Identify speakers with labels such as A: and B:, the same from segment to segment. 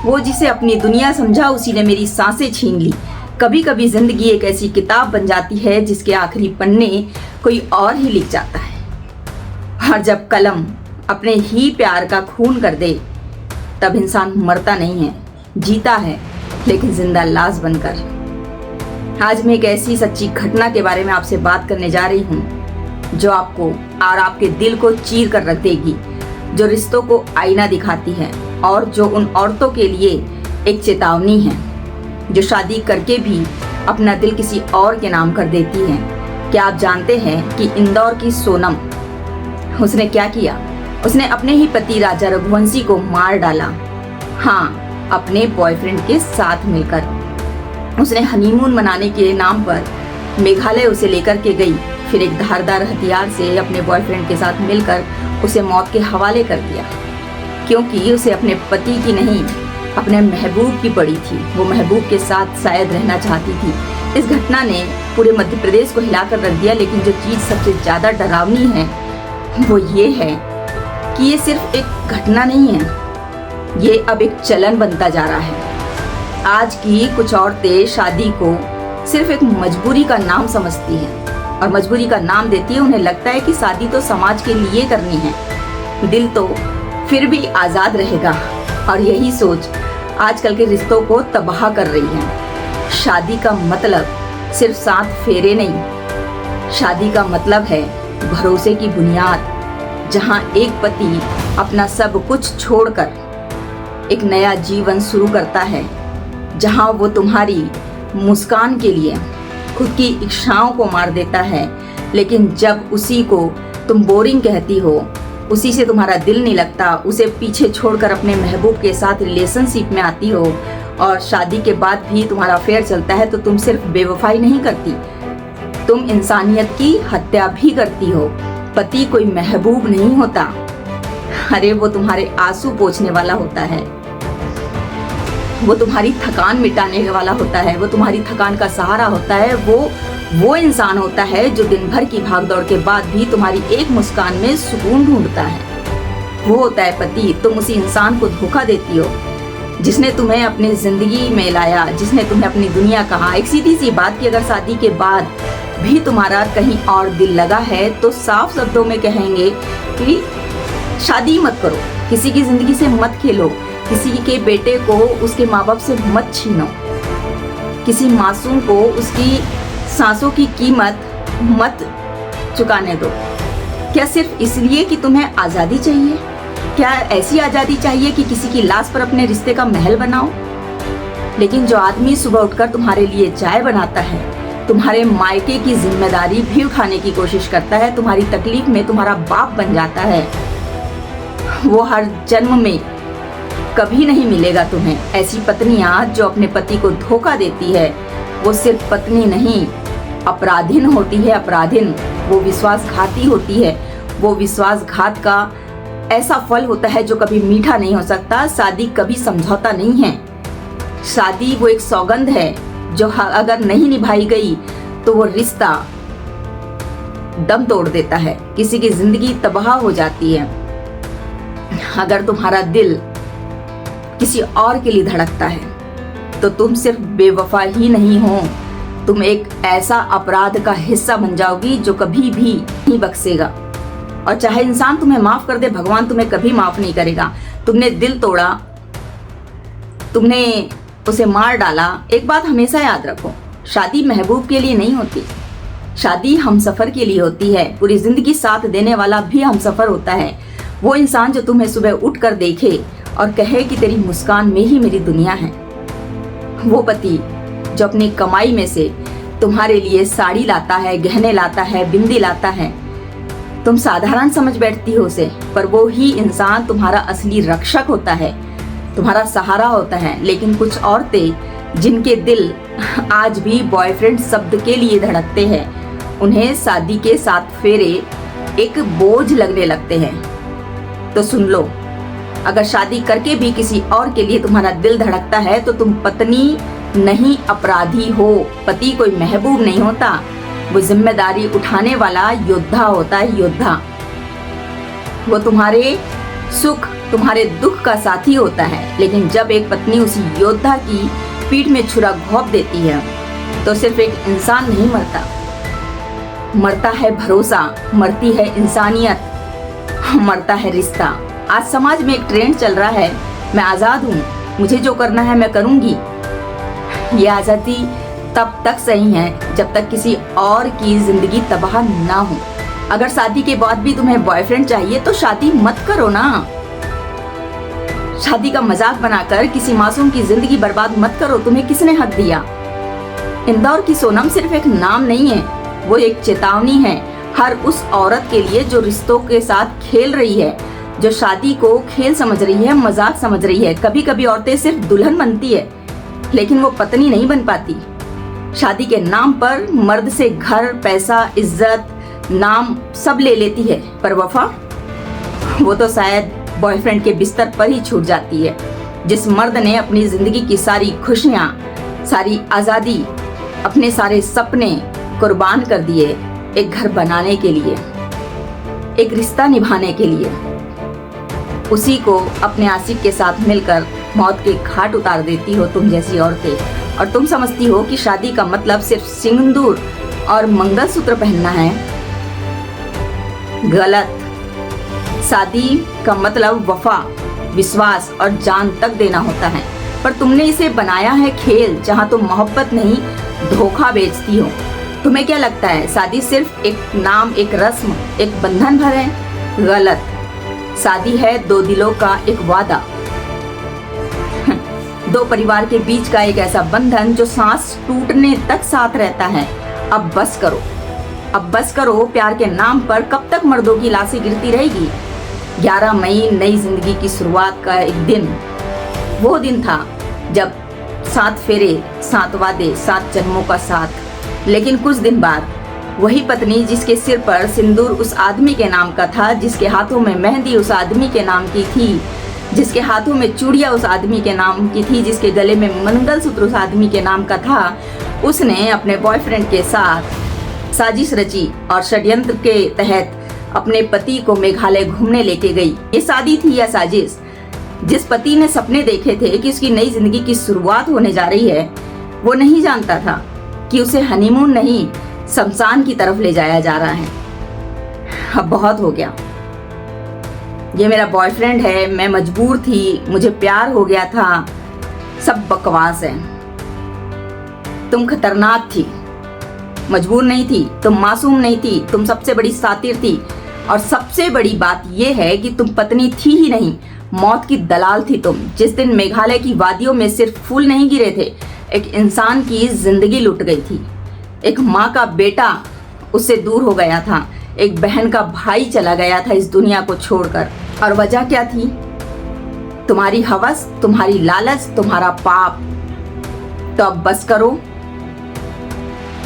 A: वो जिसे अपनी दुनिया समझा उसी ने मेरी सांसें छीन ली। कभी कभी जिंदगी एक ऐसी किताब बन जाती है जिसके आखिरी पन्ने कोई और ही लिख जाता है। और जब कलम अपने ही प्यार का खून कर दे तब इंसान मरता नहीं है, जीता है, लेकिन जिंदा लाश बनकर। आज मैं एक ऐसी सच्ची घटना के बारे में आपसे बात करने जा रही हूँ जो आपको और आपके दिल को चीर कर रख देगी, जो रिश्तों को आईना दिखाती है और जो उन औरतों के लिए एक चेतावनी है जो शादी करके भी अपना दिल किसी और के नाम कर देती है। क्या आप जानते हैं कि इंदौर की सोनम, उसने क्या किया? उसने अपने ही पति राजा रघुवंशी को मार डाला। हाँ, अपने बॉयफ्रेंड के साथ मिलकर। उसने हनीमून मनाने के नाम पर मेघालय उसे लेकर के गई, फिर एक धारदार हथियार से अपने बॉयफ्रेंड के साथ मिलकर उसे मौत के हवाले कर दिया, क्योंकि उसे अपने पति की नहीं अपने महबूब की पड़ी थी। वो महबूब के साथ शायद रहना चाहती थी। इस घटना ने पूरे मध्य प्रदेश को हिलाकर रख दिया, लेकिन जो चीज़ सबसे ज़्यादा डरावनी है वो ये है कि ये सिर्फ एक घटना नहीं है, ये अब एक चलन बनता जा रहा है। आज की कुछ औरतें शादी को सिर्फ एक मजबूरी का नाम समझती हैं और मजबूरी का नाम देती है। उन्हें लगता है कि शादी तो समाज के लिए करनी है, दिल तो फिर भी आज़ाद रहेगा। और यही सोच आजकल के रिश्तों को तबाह कर रही है। शादी का मतलब सिर्फ 7 फेरे नहीं, शादी का मतलब है भरोसे की बुनियाद, जहां एक पति अपना सब कुछ छोड़कर एक नया जीवन शुरू करता है, जहां वो तुम्हारी मुस्कान के लिए खुद की इच्छाओं को मार देता है, लेकिन जब उसी को तुम बोरिंग कहती हो, उसी से तुम्हारा दिल नहीं लगता, उसे पीछे छोड़कर अपने महबूब के साथ रिलेशनशिप में आती हो और शादी के बाद भी तुम्हारा अफेयर चलता है, तो तुम सिर्फ बेवफाई नहीं करती, तुम इंसानियत की हत्या भी करती हो। पति कोई महबूब नहीं होता, अरे वो तुम्हारे आंसू पोंछने वाला होता है, वो तुम्हारी थकान मिटाने वाला होता है, वो तुम्हारी थकान का सहारा होता है। वो इंसान होता है जो दिन भर की भागदौड़ के बाद भी तुम्हारी एक मुस्कान में सुकून ढूंढता है। वो होता है पति। तुम उसी इंसान को धोखा देती हो जिसने तुम्हें अपनी जिंदगी में लाया, जिसने तुम्हें अपनी दुनिया कहा। एक सीधी सी बात की, अगर शादी के बाद भी तुम्हारा कहीं और दिल लगा है तो साफ शब्दों में कहेंगे कि शादी मत करो, किसी की जिंदगी से मत खेलो, किसी के बेटे को उसके माँ बाप से मत छीनो, किसी मासूम को उसकी सांसों की कीमत मत चुकाने दो। क्या सिर्फ इसलिए कि तुम्हें आज़ादी चाहिए? क्या ऐसी आज़ादी चाहिए कि किसी की लाश पर अपने रिश्ते का महल बनाओ? लेकिन जो आदमी सुबह उठकर तुम्हारे लिए चाय बनाता है, तुम्हारे मायके की जिम्मेदारी भी उठाने की कोशिश करता है, तुम्हारी तकलीफ में तुम्हारा बाप बन जाता है, वो हर जन्म में कभी नहीं मिलेगा तुम्हें। ऐसी पत्नियां जो अपने पति को धोखा देती है, वो सिर्फ पत्नी नहीं, अपराधिन होती है, अपराधिन। वो विश्वासघाती होती है। वो विश्वासघात का ऐसा फल होता है जो कभी मीठा नहीं हो सकता। शादी कभी समझौता नहीं है। शादी वो एक सौगंध है जो अगर नहीं निभाई गई तो वो रिश्ता दम तोड़ देता है, किसी की जिंदगी तबाह हो जाती है। अगर तुम्हारा दिल किसी और के लिए धड़कता है तो तुम सिर्फ बेवफा ही नहीं हो, तुम एक ऐसा अपराध का हिस्सा बन जाओगी जो कभी भी नहीं बख्शेगा। और चाहे इंसान तुम्हें माफ कर दे, भगवान तुम्हें कभी माफ नहीं करेगा। तुमने दिल तोड़ा, तुमने उसे मार डाला। एक बात हमेशा याद रखो, शादी महबूब के लिए नहीं होती, शादी हमसफर के लिए होती है। पूरी जिंदगी साथ देने वाला भी हमसफर होता है। वो इंसान जो तुम्हें सुबह उठकर देखे और कहे कि तेरी मुस्कान में ही मेरी दुनिया है। वो पति जो अपनी कमाई में से तुम्हारे लिए साड़ी लाता है, गहने लाता है, बिंदी लाता है। तुम साधारण समझ बैठती हो उसे, पर वो ही इंसान तुम्हारा असली रक्षक होता है, तुम्हारा सहारा होता है। लेकिन कुछ औरतें जिनके दिल आज भी बॉयफ्रेंड शब्द के लिए धड़कते हैं, उन्हें शादी के 7 फेरे एक बोझ लगने लगते हैं। तो सुन लो, अगर शादी करके भी किसी और के लिए तुम्हारा दिल धड़कता है तो तुम पत्नी नहीं, अपराधी हो। पति कोई महबूब नहीं होता, वो जिम्मेदारी उठाने वाला योद्धा होता है, योद्धा। वो तुम्हारे सुख तुम्हारे दुख का साथी होता है, लेकिन जब एक पत्नी उसी योद्धा की पीठ में छुरा घोंप देती है तो सिर्फ एक इंसान नहीं मरता, मरता है भरोसा, मरती है इंसानियत, मरता है रिश्ता। आज समाज में एक ट्रेंड चल रहा है, मैं आज़ाद हूँ, मुझे जो करना है मैं करूँगी। ये आज़ादी तब तक सही है जब तक किसी और की जिंदगी तबाह ना हो। अगर शादी के बाद भी तुम्हें बॉयफ्रेंड चाहिए तो शादी मत करो ना। शादी का मजाक बनाकर किसी मासूम की जिंदगी बर्बाद मत करो। तुम्हें किसने हक दिया? इंदौर की सोनम सिर्फ एक नाम नहीं है, वो एक चेतावनी है हर उस औरत के लिए जो रिश्तों के साथ खेल रही है, जो शादी को खेल समझ रही है, मजाक समझ रही है। कभी कभी औरतें सिर्फ दुल्हन बनती है लेकिन वो पत्नी नहीं बन पाती। शादी के नाम पर मर्द से घर, पैसा, इज्जत, नाम सब ले लेती है, पर वफा वो तो शायद बॉयफ्रेंड के बिस्तर पर ही छूट जाती है। जिस मर्द ने अपनी जिंदगी की सारी खुशियां, सारी आजादी, अपने सारे सपने कुर्बान कर दिए एक घर बनाने के लिए, एक रिश्ता निभाने के लिए, उसी को अपने आशिक के साथ मिलकर मौत के घाट उतार देती हो तुम जैसी औरतें। और तुम समझती हो कि शादी का मतलब सिर्फ सिंदूर और मंगलसूत्र पहनना है। गलत। शादी का मतलब वफा, विश्वास और जान तक देना होता है, पर तुमने इसे बनाया है खेल जहां तुम मोहब्बत नहीं धोखा बेचती हो। तुम्हें क्या लगता है शादी सिर्फ एक नाम, एक रस्म, एक बंधन भर है? गलत। शादी है दो दिलों का एक वादा, दो परिवार के बीच का एक ऐसा बंधन जो सांस टूटने तक साथ रहता है। अब बस करो, अब बस करो। प्यार के नाम पर कब तक मर्दों की लाशें गिरती रहेगी? 11 मई नई जिंदगी की शुरुआत का एक दिन, वो दिन था जब 7 फेरे, 7 वादे, 7 जन्मों का साथ। लेकिन कुछ दिन बाद वही पत्नी जिसके सिर पर सिंदूर उस आदमी के नाम का था, जिसके हाथों में मेहंदी उस आदमी के नाम की थी, जिसके हाथों में चूड़ियां उस आदमी के नाम की थी, जिसके गले में मंगलसूत्र उस आदमी के नाम का था, उसने अपने बॉयफ्रेंड के साथ साजिश रची और षड्यंत्र के तहत अपने पति को मेघालय घूमने लेके गई। ये शादी थी या साजिश? जिस पति ने सपने देखे थे कि उसकी नई जिंदगी की शुरुआत होने जा रही है, वो नहीं जानता था कि उसे हनीमून नहीं शमशान की तरफ ले जाया जा रहा है। अब बहुत हो गया, ये मेरा बॉयफ्रेंड है, मैं मजबूर थी, मुझे प्यार हो गया था, सब बकवास है। तुम खतरनाक थी, मजबूर नहीं थी, तुम मासूम नहीं थी, तुम सबसे बड़ी सातिर थी। और सबसे बड़ी बात यह है कि तुम पत्नी थी ही नहीं, मौत की दलाल थी तुम। जिस दिन मेघालय की वादियों में सिर्फ फूल नहीं गिरे थे, एक इंसान की जिंदगी लुट गई थी। एक माँ का बेटा उससे दूर हो गया था, एक बहन का भाई चला गया था इस दुनिया को छोड़कर। और वजह क्या थी? तुम्हारी हवस, तुम्हारी लालच, तुम्हारा पाप। तो अब बस करो,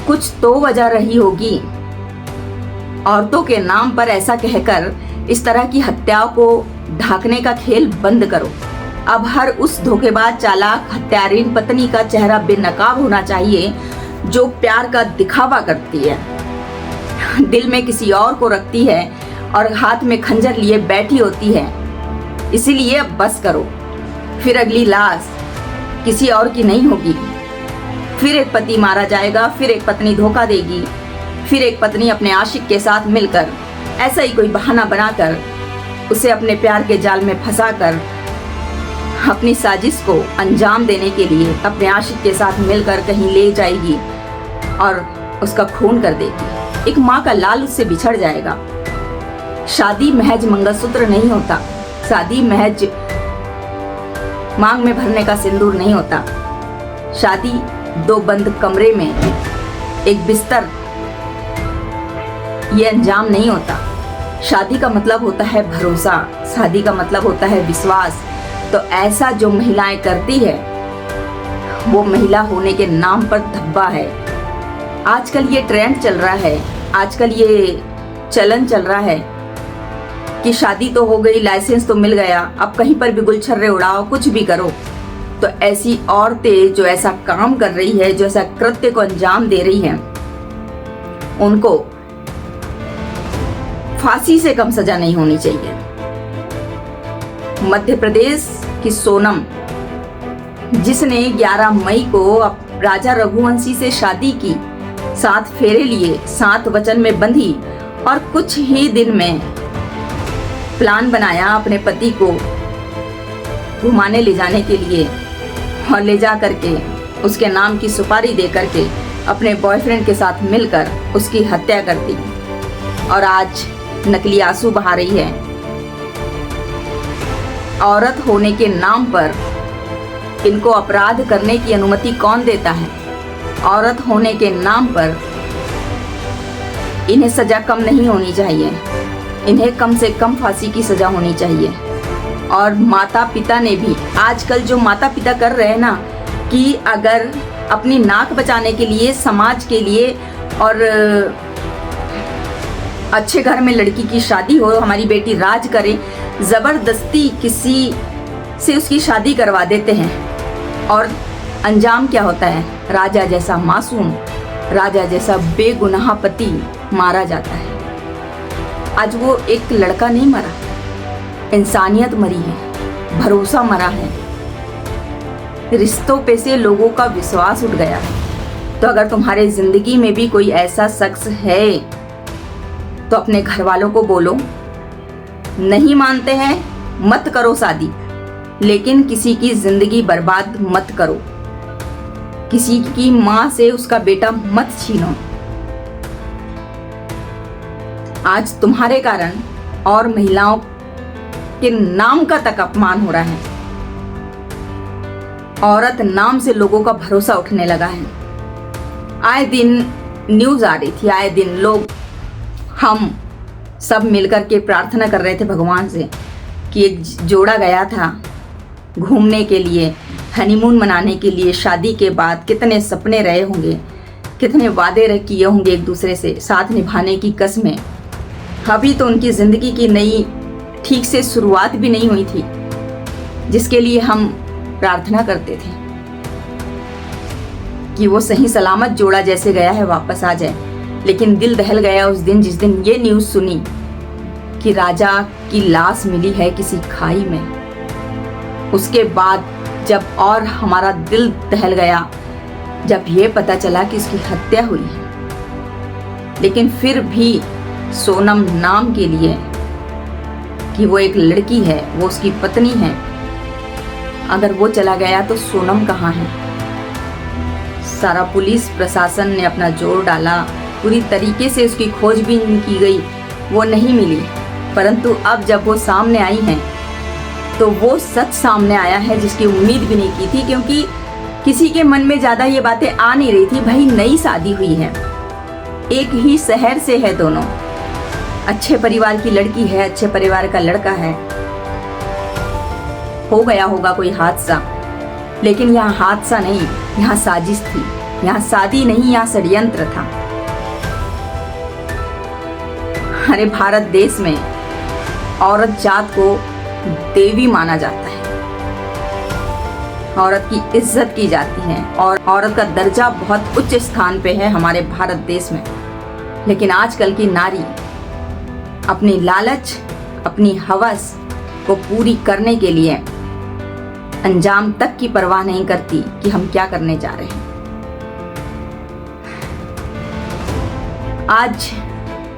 A: कुछ तो वजह रही होगी। औरतों के नाम पर ऐसा कहकर इस तरह की हत्याओं को ढांकने का खेल बंद करो। अब हर उस धोखेबाज, चालाक, हत्यारीन पत्नी का चेहरा बेनकाब होना चाहिए जो प्यार का दिखावा करती है, दिल में किसी और को रखती है और हाथ में खंजर लिए बैठी होती है। इसीलिए अब बस करो। फिर अगली लाश किसी और की नहीं होगी। फिर एक पति मारा जाएगा, फिर एक पत्नी धोखा देगी, फिर एक पत्नी अपने आशिक के साथ मिलकर ऐसा ही कोई बहाना बनाकर उसे अपने प्यार के जाल में फंसाकर अपनी साजिश को अंजाम देने के लिए अपने आशिक के साथ मिलकर कहीं ले जाएगी और उसका खून कर देगी। एक माँ का लाल उससे बिछड़ जाएगा। शादी महज मंगलसूत्र नहीं होता, शादी महज मांग में भरने का सिंदूर नहीं होता। शादी दो बंद कमरे में एक बिस्तर, ये अंजाम नहीं होता। शादी का मतलब होता है भरोसा, शादी का मतलब होता है विश्वास। तो ऐसा जो महिलाएं करती है वो महिला होने के नाम पर धब्बा है। आजकल ये ट्रेंड चल रहा है, आजकल ये चलन चल रहा है कि शादी तो हो गई, लाइसेंस तो मिल गया, अब कहीं पर भी गुलछर्रे उड़ाओ, कुछ भी करो। तो ऐसी औरतें जो ऐसा काम कर रही है, जो ऐसा कृत्य को अंजाम दे रही हैं, उनको फांसी से कम सजा नहीं होनी चाहिए। मध्य प्रदेश की सोनम, जिसने 11 मई को राजा रघुवंशी से शादी की, 7 फेरे लिए, 7 वचन में बंधी और कुछ ही दिन में प्लान बनाया अपने पति को घुमाने ले जाने के लिए और ले जा करके उसके नाम की सुपारी दे करके अपने बॉयफ्रेंड के साथ मिलकर उसकी हत्या कर दी और आज नकली आंसू बहा रही है। औरत होने के नाम पर इनको अपराध करने की अनुमति कौन देता है? औरत होने के नाम पर इन्हें सजा कम नहीं होनी चाहिए, इन्हें कम से कम फांसी की सजा होनी चाहिए। और माता पिता ने भी, आजकल जो माता पिता कर रहे हैं ना, कि अगर अपनी नाक बचाने के लिए, समाज के लिए और अच्छे घर में लड़की की शादी हो, हमारी बेटी राज करे, ज़बरदस्ती किसी से उसकी शादी करवा देते हैं और अंजाम क्या होता है? राजा जैसा मासूम, राजा जैसा बेगुनाह पति मारा जाता है। आज वो एक लड़का नहीं मरा, इंसानियत मरी है, भरोसा मरा है, रिश्तों पे से लोगों का विश्वास उठ गया है। तो अगर तुम्हारे जिंदगी में भी कोई ऐसा शख्स है तो अपने घर वालों को बोलो, नहीं मानते हैं मत करो शादी, लेकिन किसी की जिंदगी बर्बाद मत करो, किसी की माँ से उसका बेटा मत छीनो। आज तुम्हारे कारण और महिलाओं के नाम का तक अपमान हो रहा है। औरत नाम से लोगों का भरोसा उठने लगा है। आए दिन न्यूज आ रही थी, आए दिन लोग, हम सब मिलकर के प्रार्थना कर रहे थे भगवान से कि एक जोड़ा गया था घूमने के लिए, हनीमून मनाने के लिए, शादी के बाद कितने सपने रहे होंगे, कितने वादे किए होंगे एक दूसरे से साथ निभाने की कसमें। अभी तो उनकी ज़िंदगी की नई ठीक से शुरुआत भी नहीं हुई थी, जिसके लिए हम प्रार्थना करते थे कि वो सही सलामत जोड़ा जैसे गया है वापस आ जाए। लेकिन दिल दहल गया उस दिन, जिस दिन ये न्यूज़ सुनी कि राजा की लाश मिली है किसी खाई में। उसके बाद जब और हमारा दिल दहल गया जब ये पता चला कि उसकी हत्या हुई है। लेकिन फिर भी सोनम नाम के लिए कि वो एक लड़की है, वो उसकी पत्नी है, अगर वो चला गया तो सोनम कहाँ है? सारा पुलिस प्रशासन ने अपना जोर डाला, पूरी तरीके से उसकी खोजबीन की गई, वो नहीं मिली। परंतु अब जब वो सामने आई हैं तो वो सच सामने आया है जिसकी उम्मीद भी नहीं की थी, क्योंकि किसी के मन में ज़्यादा ये बातें आ नहीं रही थी। भाई नई शादी हुई है, एक ही शहर से है दोनों, अच्छे परिवार की लड़की है, अच्छे परिवार का लड़का है। हो गया होगा कोई हादसा, लेकिन यहाँ हादसा नहीं, यहाँ साजिश थी, यहाँ शादी नहीं, यहाँ षड्यंत्र था। हमारे भारत देश में औरत जात को देवी माना जाता है, औरत की इज्जत की जाती है और औरत का दर्जा बहुत उच्च स्थान पे है हमारे भारत देश में। लेकिन आजकल की नारी अपनी लालच, अपनी हवस को पूरी करने के लिए अंजाम तक की परवाह नहीं करती कि हम क्या करने जा रहे हैं। आज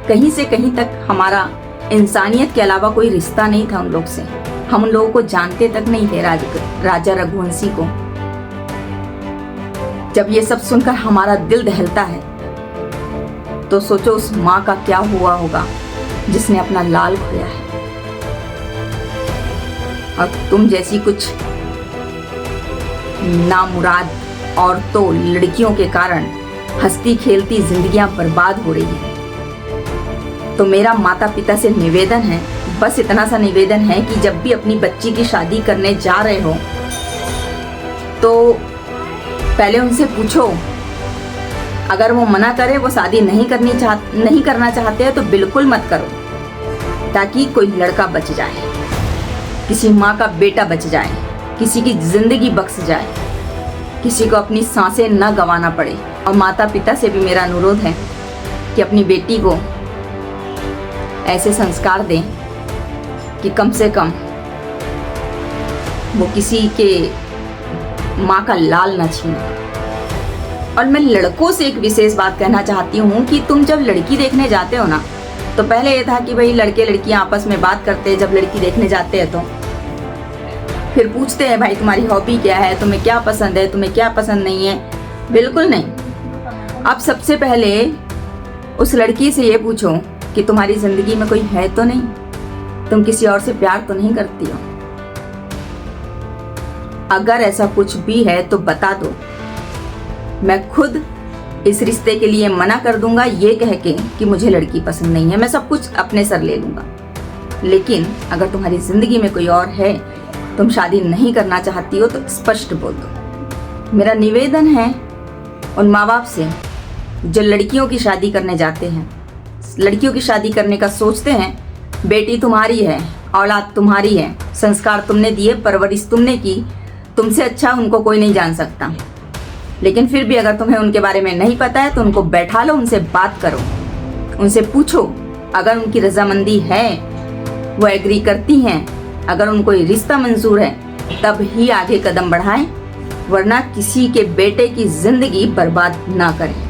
A: कहीं से कहीं तक हमारा इंसानियत के अलावा कोई रिश्ता नहीं था उन लोग से। हम उन लोगों को जानते तक नहीं थे, राजा रघुवंशी को। जब ये सब सुनकर हमारा दिल दहलता है तो सोचो उस माँ का क्या हुआ होगा जिसने अपना लाल खोया है। और तुम जैसी कुछ नामुराद औरतों, लड़कियों के कारण हंसती खेलती जिंदगियां बर्बाद हो रही हैं। तो मेरा माता पिता से निवेदन है, बस इतना सा निवेदन है कि जब भी अपनी बच्ची की शादी करने जा रहे हो तो पहले उनसे पूछो, अगर वो मना करे, वो शादी नहीं करना चाहते हैं तो बिल्कुल मत करो, ताकि कोई लड़का बच जाए, किसी माँ का बेटा बच जाए, किसी की जिंदगी बख्श जाए, किसी को अपनी सांसें न गंवाना पड़े। और माता पिता से भी मेरा अनुरोध है कि अपनी बेटी को ऐसे संस्कार दें कि कम से कम वो किसी के माँ का लाल न छीने। और मैं लड़कों से एक विशेष बात कहना चाहती हूँ कि तुम जब लड़की देखने जाते हो ना, तो पहले ये था कि भाई लड़के लड़कियां आपस में बात करते हैं जब लड़की देखने जाते हैं, तो फिर पूछते हैं भाई तुम्हारी हॉबी क्या है, तुम्हें क्या पसंद है, तुम्हें क्या पसंद नहीं है। बिल्कुल नहीं। आप सबसे पहले उस लड़की से ये पूछो कि तुम्हारी जिंदगी में कोई है तो नहीं, तुम किसी और से प्यार तो नहीं करती हो। अगर ऐसा कुछ भी है तो बता दो, मैं खुद इस रिश्ते के लिए मना कर दूंगा ये कह के कि मुझे लड़की पसंद नहीं है। मैं सब कुछ अपने सर ले लूंगा। लेकिन अगर तुम्हारी जिंदगी में कोई और है, तुम शादी नहीं करना चाहती हो, तो स्पष्ट बोल दो। मेरा निवेदन है उन माँ बाप से जो लड़कियों की शादी करने जाते हैं, लड़कियों की शादी करने का सोचते हैं, बेटी तुम्हारी है, औलाद तुम्हारी है, संस्कार तुमने दिए, परवरिश तुमने की, तुमसे अच्छा उनको कोई नहीं जान सकता। लेकिन फिर भी अगर तुम्हें उनके बारे में नहीं पता है तो उनको बैठा लो, उनसे बात करो, उनसे पूछो। अगर उनकी रजामंदी है, वो एग्री करती हैं, अगर उनको ये रिश्ता मंजूर है, तब ही आगे कदम बढ़ाएं, वरना किसी के बेटे की जिंदगी बर्बाद ना करें।